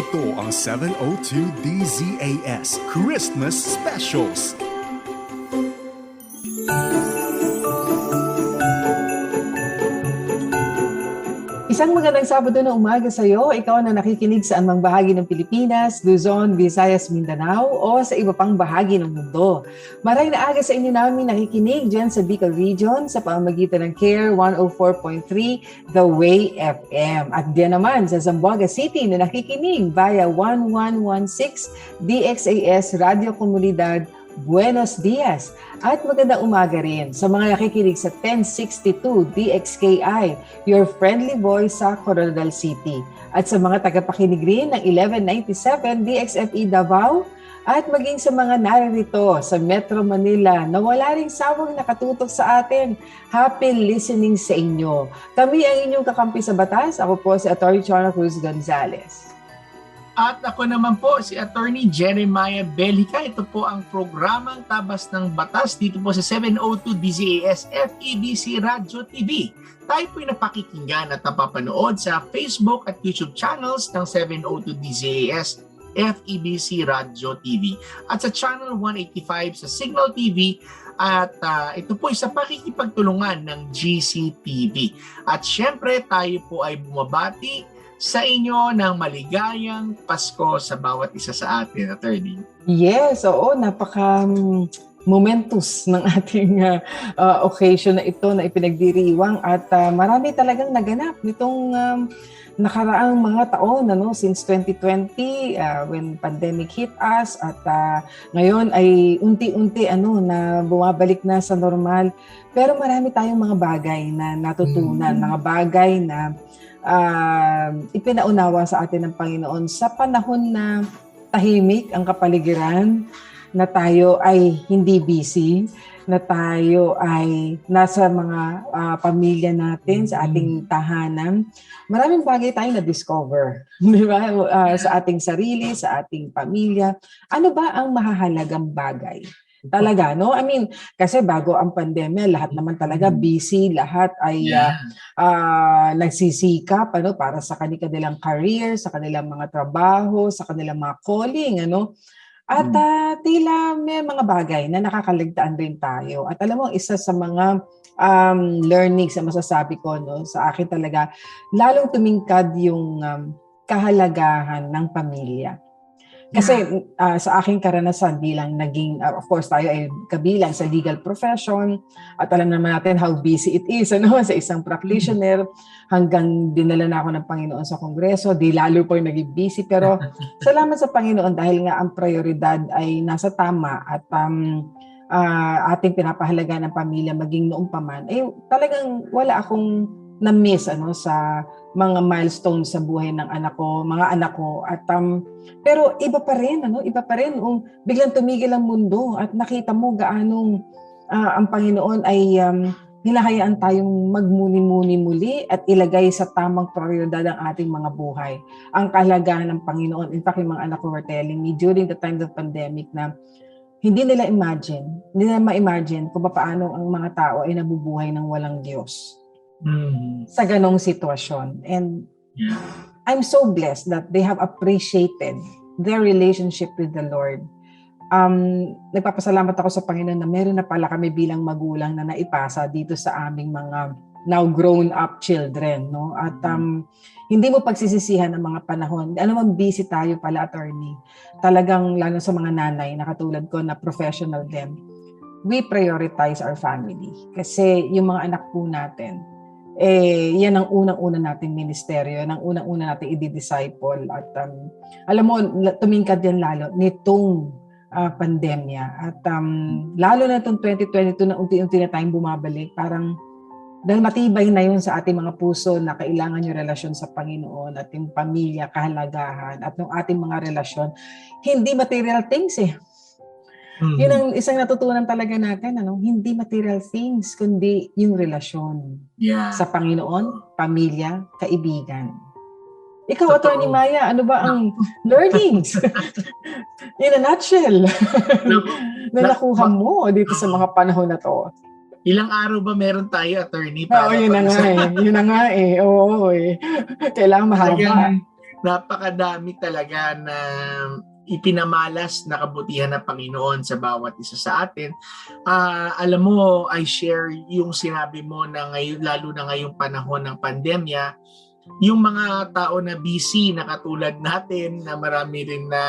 Ito ang 702 DZAS Christmas Specials. Isang magandang Sabado na umaga sa iyo. Ikaw na nakikinig sa anumang bahagi ng Pilipinas, Luzon, Visayas, Mindanao o sa iba pang bahagi ng mundo. Maray na aga sa inyo namin nakikinig dyan sa Bicol Region sa pamamagitan ng CARE 104.3 The Way FM. At diyan naman sa Zamboanga City na nakikinig via 1116 DXAS Radio Comunidad Buenos Dias at magandang umaga rin sa mga nakikinig sa 1062 DXKI, your friendly voice sa Coronadal City. At sa mga tagapakinig rin ng 1197 DXFE Davao at maging sa mga naririto sa Metro Manila na wala ring sawang nakatutok sa atin. Happy listening sa inyo. Kami ang inyong kakampi sa batas. Ako po si Atty. Chona Cruz Gonzales. At ako naman po si Attorney Jeremiah Belica. Ito po ang programang Tabas ng Batas dito po sa 702 DZAS FEBC Radio TV. Tayo po'y napakikinggan at napapanood sa Facebook at YouTube channels ng 702 DZAS FEBC Radio TV at sa Channel 185 sa Signal TV at ito po ay sa pakikipagtulungan ng GCTV. At syempre tayo po ay bumabati sa inyo ng maligayang Pasko sa bawat isa sa atin, Attorney. Yes, oo, momentous ng ating occasion na ito na ipinagdiriwang at marami talagang naganap nitong nakaraang mga taon since 2020 when pandemic hit us at ngayon ay unti-unti na bumabalik na sa normal, pero marami tayong mga bagay na natutunan, mga bagay na ipinaunawa sa atin ng Panginoon sa panahon na tahimik ang kapaligiran, na tayo ay hindi busy, na tayo ay nasa mga pamilya natin, sa ating tahanan. Maraming bagay tayong na-discover, di ba? Sa ating sarili, sa ating pamilya. Ano ba ang mahahalagang bagay? Talaga, no? I mean, kasi bago ang pandemya, lahat naman talaga busy, lahat ay nagsisikap para sa kanilang career, sa kanilang mga trabaho, sa kanilang mga calling, At tila may mga bagay na nakakaligtaan rin tayo. At alam mo, isa sa mga learnings na masasabi ko sa akin talaga, lalong tumingkad yung kahalagahan ng pamilya. Kasi sa aking karanasan bilang naging, of course tayo ay kabilang sa legal profession at alam naman natin how busy it is sa isang practitioner, hanggang dinala na ako ng Panginoon sa Kongreso, di lalo po yung naging busy, pero salamat sa Panginoon dahil nga ang prioridad ay nasa tama at ating pinapahalaga ng pamilya maging noong paman, ay talagang wala akong na-miss sa mga milestones sa buhay ng mga anak ko at pero iba pa rin biglang tumigil ang mundo at nakita mo gaanong ang Panginoon ay hinahayaan tayong magmuni-muni muli at ilagay sa tamang prioridad ang ating mga buhay. Ang kahalagahan ng Panginoon. In fact, yung mga anak ko were telling me during the time of the pandemic na hindi nila ma-imagine kung paano ang mga tao ay nabubuhay ng walang Diyos. Sa ganong sitwasyon. And I'm so blessed that they have appreciated their relationship with the Lord. Nagpapasalamat ako sa Panginoon na meron na pala kami bilang magulang na naipasa dito sa aming mga now grown up children. At hindi mo pagsisisihan ang mga panahon. Ano man busy tayo pala, attorney. Talagang lalo sa mga nanay na katulad ko na professional din. We prioritize our family. Kasi yung mga anak po natin, yan ang unang-una nating ministeryo, ang unang-una nating i-disciple. At alam mo, tumingkad yan lalo nitong pandemya. At lalo na itong 2022 na unti-unti na tayong bumabalik, parang dahil matibay na yun sa ating mga puso na kailangan yung relasyon sa Panginoon at yung pamilya, kahalagahan, at yung ating mga relasyon, hindi material things Yun ang isang natutunan talaga natin, hindi material things, kundi yung relasyon sa Panginoon, pamilya, kaibigan. Ikaw, Atty. Maya, ano ba ang learnings? In a nutshell, na nakuha mo dito sa mga panahon na to? Ilang araw ba meron tayo, Attorney? Oo, yun na nga eh. Oo, Kailangan mahaba. napakadami talaga na ipinamalas na kabutihan ng Panginoon sa bawat isa sa atin. Alam mo, I share yung sinabi mo na ngayon, lalo na ngayong panahon ng pandemya, yung mga tao na busy na katulad natin, na marami rin na,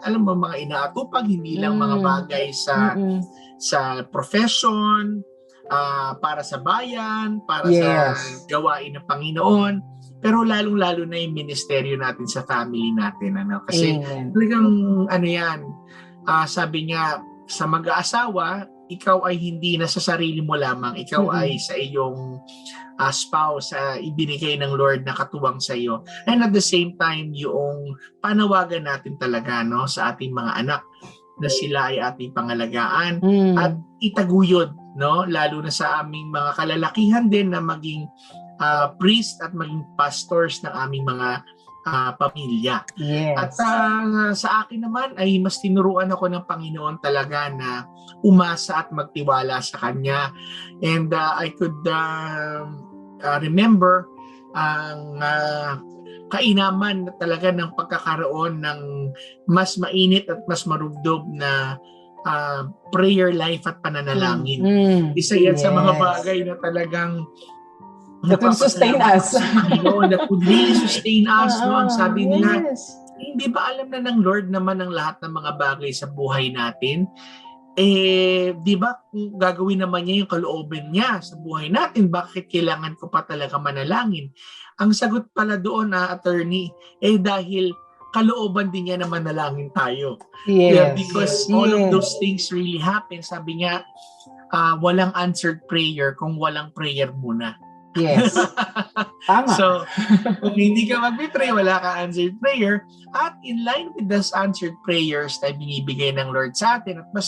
alam mo, mga inaatupag, hindi lang mga bagay sa profession, para sa bayan, para sa gawain ng Panginoon, pero lalong-lalo na yung ministeryo natin sa family natin. Kasi talagang sabi niya, sa mag-aasawa, ikaw ay hindi na sa sarili mo lamang, ikaw ay sa iyong spouse, ibinigay ng Lord na katuwang sa iyo. And at the same time, yung panawagan natin talaga sa ating mga anak na sila ay ating pangalagaan at itaguyod, lalo na sa aming mga kalalakihan din na maging priest at maging pastors ng aming mga pamilya. At sa akin naman ay mas tinuruan ako ng Panginoon talaga na umasa at magtiwala sa Kanya. And I could remember ang kainaman talaga ng pagkakaroon ng mas mainit at mas marugdob na prayer life at pananalangin. Isa yan sa mga bagay na talagang that will sustain us. That would really sustain us. Ang sabi nila, hindi ba alam na ng Lord naman ang lahat ng mga bagay sa buhay natin? Di ba kung gagawin naman niya yung kalooban niya sa buhay natin, bakit kailangan ko pa talaga manalangin? Ang sagot pala doon, attorney, dahil kalooban din niya na manalangin tayo. Because all of those things really happen. Sabi niya, walang answered prayer kung walang prayer muna. Yes. Tama. So, kung hindi ka mag-pray, wala ka answered prayer. At in line with those answered prayers na binibigay ng Lord sa atin, at mas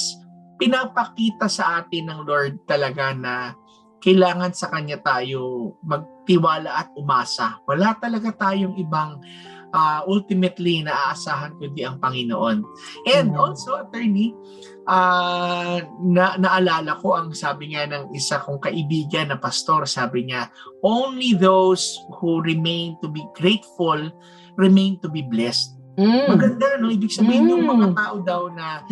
pinapakita sa atin ng Lord talaga na kailangan sa Kanya tayo magtiwala at umasa. Wala talaga tayong ibang ultimately naaasahan kundi ang Panginoon. And also, attorney, naalala ko ang sabi nga ng isa kong kaibigan na pastor, sabi niya, only those who remain to be grateful remain to be blessed. Maganda, ibig sabihin yung mga tao daw na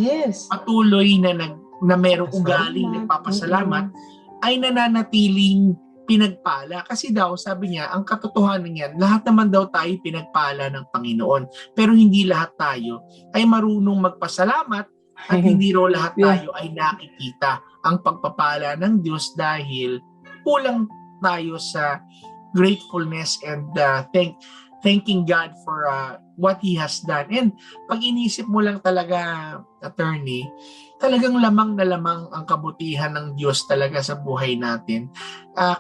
patuloy na merong ugaling nagpapasalamat ay nananatiling pinagpala. Kasi daw, sabi niya, ang katotohanan niyan, lahat naman daw tayo pinagpala ng Panginoon. Pero hindi lahat tayo ay marunong magpasalamat at hindi raw lahat tayo ay nakikita ang pagpapala ng Diyos dahil kulang tayo sa gratefulness and thanking God for what He has done. And pag inisip mo lang talaga, attorney, talagang lamang na lamang ang kabutihan ng Diyos talaga sa buhay natin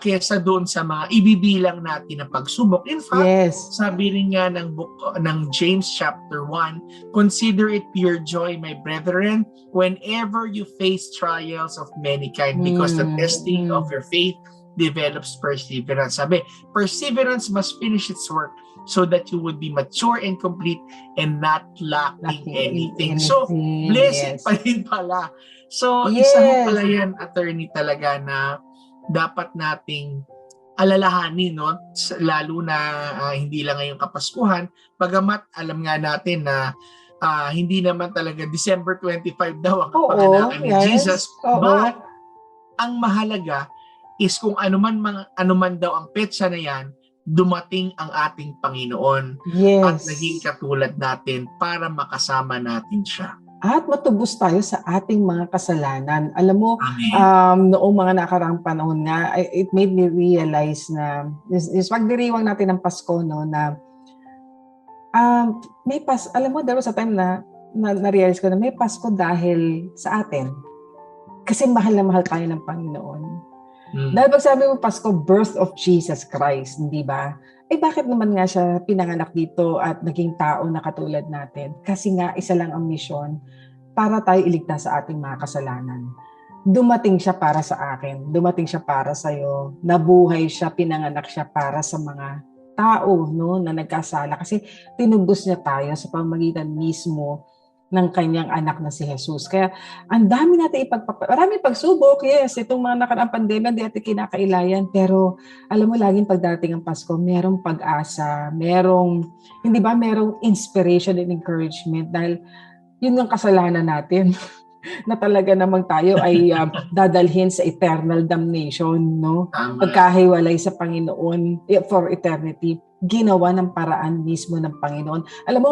kaysa doon sa mga ibibilang natin na pagsubok. In fact, sabi rin nga ng James chapter 1, consider it pure joy, my brethren, whenever you face trials of many kind, because the testing of your faith develops perseverance. Sabi, perseverance must finish its work so that you would be mature and complete and not lacking anything. So, blessed pa rin pala. So, isa mo pala yan, attorney, talaga na dapat nating alalahanin, lalo na hindi lang ngayong Kapaskuhan, bagamat alam nga natin na hindi naman talaga December 25 daw ang kapanganakan ni Jesus. But, ang mahalaga is kung anuman daw ang petsa na yan, dumating ang ating Panginoon at naging katulad natin para makasama natin siya. At matubos tayo sa ating mga kasalanan. Alam mo, noong mga nakaraang panahon nga, it made me realize na, is pagdiriwang natin ng Pasko, na alam mo, there was a time na na-realize ko na may Pasko dahil sa atin. Kasi mahal na mahal tayo ng Panginoon. Dahil pag sabi mo Pasko, birth of Jesus Christ, hindi ba? Bakit naman nga siya pinanganak dito at naging tao na katulad natin? Kasi nga isa lang ang misyon para tayo iligtas sa ating mga kasalanan. Dumating siya para sa akin, dumating siya para sa iyo, nabuhay siya, pinanganak siya para sa mga tao na nagkasala. Kasi tinubos niya tayo sa pamamagitan mismo ng kanyang anak na si Jesus. Kaya ang dami natin maraming pagsubok, yes, itong mga nakaraang pandemya, hindi natin kinakailayan. Pero alam mo, laging pagdating ang Pasko, merong pag-asa, merong inspiration and encouragement dahil yun ang kasalanan natin na talaga namang tayo ay dadalhin sa eternal damnation, no? Pagkahiwalay sa Panginoon for eternity. Ginawa ng paraan mismo ng Panginoon. Alam mo,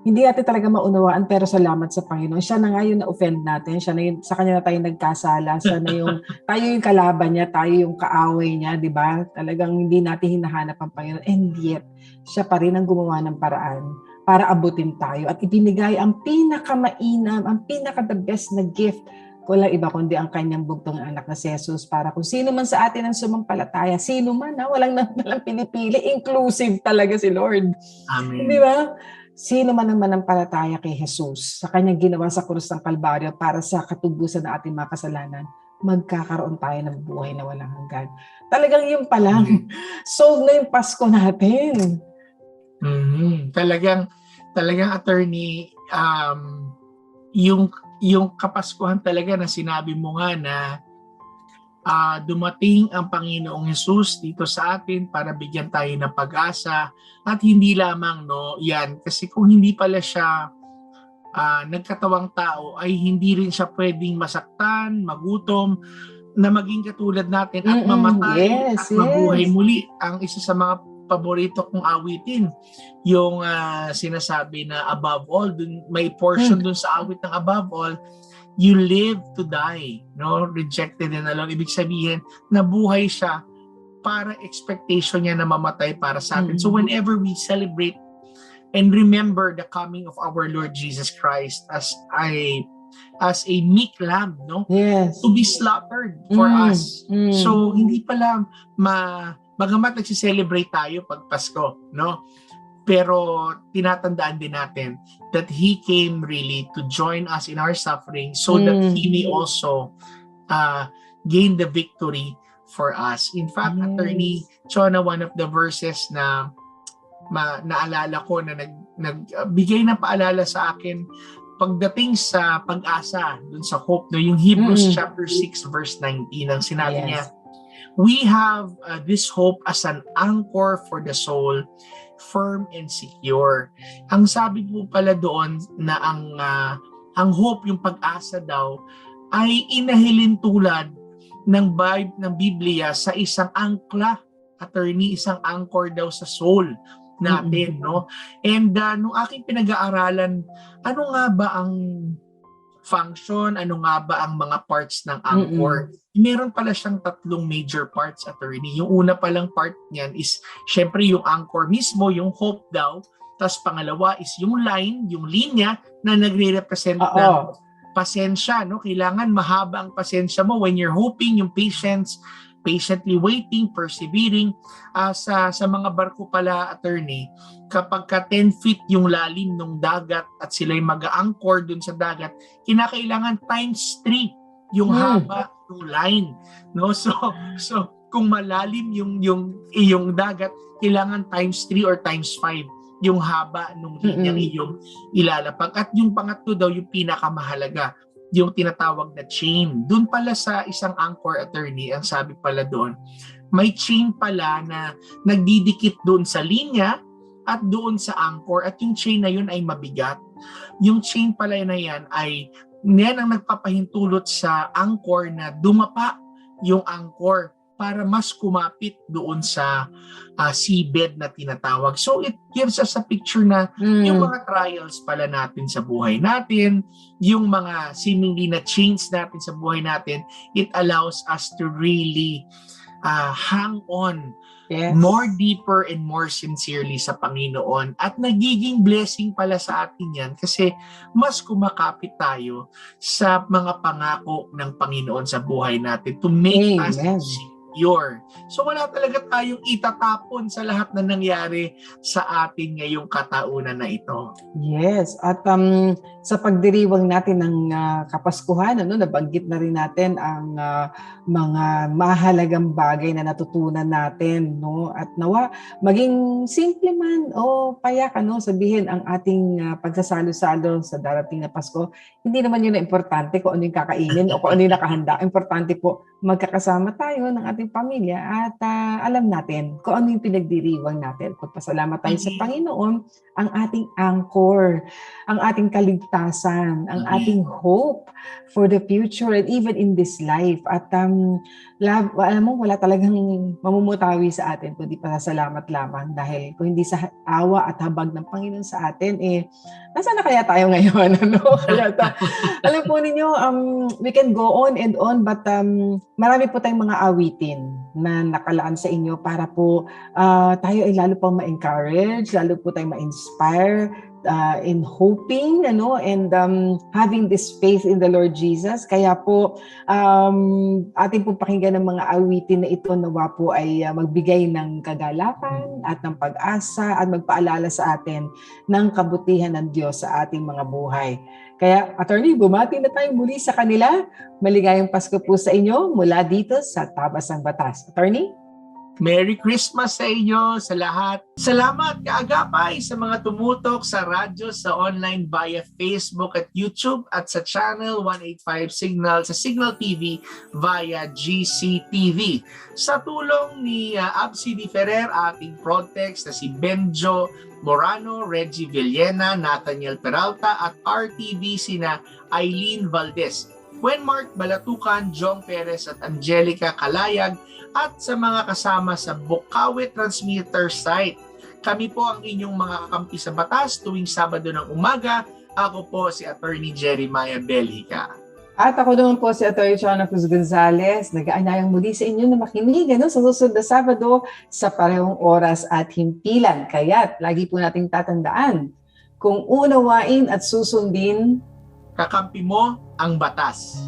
hindi natin talaga maunawaan, pero salamat sa Panginoon. Siya na nga yung na-offend natin. Siya na yung, sa kanya na tayo nagkasala. Siya na yung, tayo yung kalaban niya, tayo yung kaaway niya, di ba? Talagang hindi natin hinahanap ang Panginoon. And yet, siya pa rin ang gumawa ng paraan para abutin tayo. At ibinigay ang pinakamainam, ang pinaka-the best na gift. Walang iba kundi ang kanyang bugtong anak na si Jesus para kung sino man sa atin ang sumampalataya, sino man, walang pinipili, inclusive talaga si Lord. Amen. Di ba? Sino man ang manampalataya kay Jesus sa kanyang ginawa sa krus ng Kalbaryo para sa katubusan ng ating mga kasalanan, magkakaroon tayo ng buhay na walang hanggan. Talagang yun pa lang. Solve na yung Pasko natin. Talagang attorney, yung kapaskuhan talaga na sinabi mo nga na dumating ang Panginoong Jesus dito sa atin para bigyan tayo ng pag-asa at hindi lamang yan kasi kung hindi pala siya nagkatawang tao ay hindi rin siya pwedeng masaktan, magutom, na maging katulad natin at mamatay at mabuhay muli. Ang isa sa mga paborito kong awitin, yung sinasabi na above all, dun, may portion dun sa awit ng above all, you live to die, rejected and alone. Ibig sabihin, nabuhay siya para expectation niya na mamatay para sa atin. So whenever we celebrate and remember the coming of our Lord Jesus Christ as a meek lamb, to be slaughtered for us. So hindi pala bagamat nagsi-celebrate tayo pag Pasko, pero tinatandaan din natin that He came really to join us in our suffering so that He may also gain the victory for us. In fact, Attorney Chona, one of the verses na naalala ko na nagbigay ng paalala sa akin pagdating sa pag-asa, dun sa hope, yung Hebrews chapter 6 verse 19, ang sinabi niya, we have this hope as an anchor for the soul, firm and secure. Ang sabi po pala doon na ang hope, yung pag-asa daw, ay inahilin tulad ng Biblia sa isang angkla, attorney, isang anchor daw sa soul natin, And nung aking pinag-aaralan, ano nga ba ang function, ano nga ba ang mga parts ng anchor? Meron pala siyang 3 major parts, attorney. Yung una palang part niyan is, syempre yung anchor mismo, yung hope daw. Tapos pangalawa is yung line, yung linya na nagre-represent ng pasensya. Kailangan mahaba ang pasensya mo when you're hoping, yung patience, patiently waiting, persevering. Sa mga barko pala, attorney, kapag 10 feet yung lalim ng dagat at sila'y mag-anchor dun sa dagat, kinakailangan times 3 yung haba ng line. So kung malalim yung dagat, kailangan times 3 or times 5 yung haba ng linyang iyong ilalapag. At yung pangatlo daw, yung pinakamahalaga, yung tinatawag na chain. Doon pala sa isang anchor, attorney, ang sabi pala doon, may chain pala na nagdidikit doon sa linya at doon sa anchor, at yung chain na yun ay mabigat. Yung chain pala na yan ang nagpapahintulot sa anchor na dumapa yung anchor para mas kumapit doon sa seabed na tinatawag. So it gives us a picture na yung mga trials pala natin sa buhay natin, yung mga seemingly na chains natin sa buhay natin, it allows us to really hang on more deeper and more sincerely sa Panginoon. At nagiging blessing pala sa atin yan kasi mas kumakapit tayo sa mga pangako ng Panginoon sa buhay natin to make us pure. So wala talaga tayong itatapon sa lahat na nangyari sa atin ngayong kataunan na ito. Yes, at sa pagdiriwang natin ng Kapaskuhan, nabanggit na rin natin ang mga mahalagang bagay na natutunan natin, no? At nawa maging simple man o payak, sabihin ang ating pagsasalo-salo sa darating na Pasko. Hindi naman yun na importante kung ano yung kakainin o kung ano yung nakahanda. Importante po magkakasama tayo ng ating pamilya at alam natin kung ano yung pinagdiriwang natin. Pagpasalamat tayo sa Panginoon, ang ating anchor, ang ating kaligtasan, ang ating hope for the future and even in this life. At alam mo, wala talagang mamumutawi sa atin kundi pasasalamat lamang dahil kung hindi sa awa at habag ng Panginoon sa atin, nasaan na kaya tayo ngayon? Alam po ninyo, we can go on and on, but marami po tayong mga awitin na nakalaan sa inyo para po tayo ay lalo pang ma-encourage, lalo po tayong ma-inspire in hoping, and having this faith in the Lord Jesus. Kaya po, ating po pakinggan ng mga awitin na ito, nawa po ay magbigay ng kagalakan at ng pag-asa at magpaalala sa atin ng kabutihan ng Diyos sa ating mga buhay. Kaya, Attorney, bumati na tayo muli sa kanila. Maligayang Pasko po sa inyo mula dito sa Tabas ng Batas. Attorney? Merry Christmas sa inyo, sa lahat. Salamat kaagapay sa mga tumutok sa radyo, sa online via Facebook at YouTube at sa Channel 185 Signal, sa Signal TV via GCTV. Sa tulong ni Absi Di Ferrer, ating Protex na si Benjo Morano, Reggie Villena, Nathaniel Peralta at RTV sina Eileen Valdez, Mark Balatucan, Jong Perez at Angelica Kalayag, at sa mga kasama sa Bukawi Transmitter site. Kami po ang inyong mga kakampi sa batas tuwing Sabado ng umaga. Ako po si Attorney Jeremiah Belhica. At ako naman po si Atty. Chona Cruz Gonzalez. Nag-aanyayang muli sa inyo na makinig sa susunod na Sabado sa parehong oras at himpilan. Kaya't lagi po nating tatandaan, kung unawain at susundin, kakampi mo ang batas.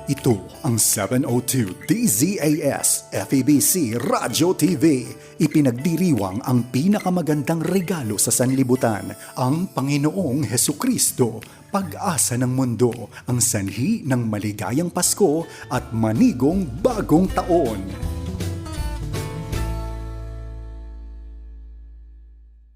Ito ang 702 DZAS FEBC Radyo TV. Ipinagdiriwang ang pinakamagandang regalo sa sanlibutan, ang Panginoong Hesukristo, pag-asa ng mundo, ang sanhi ng maligayang Pasko at manigong bagong taon.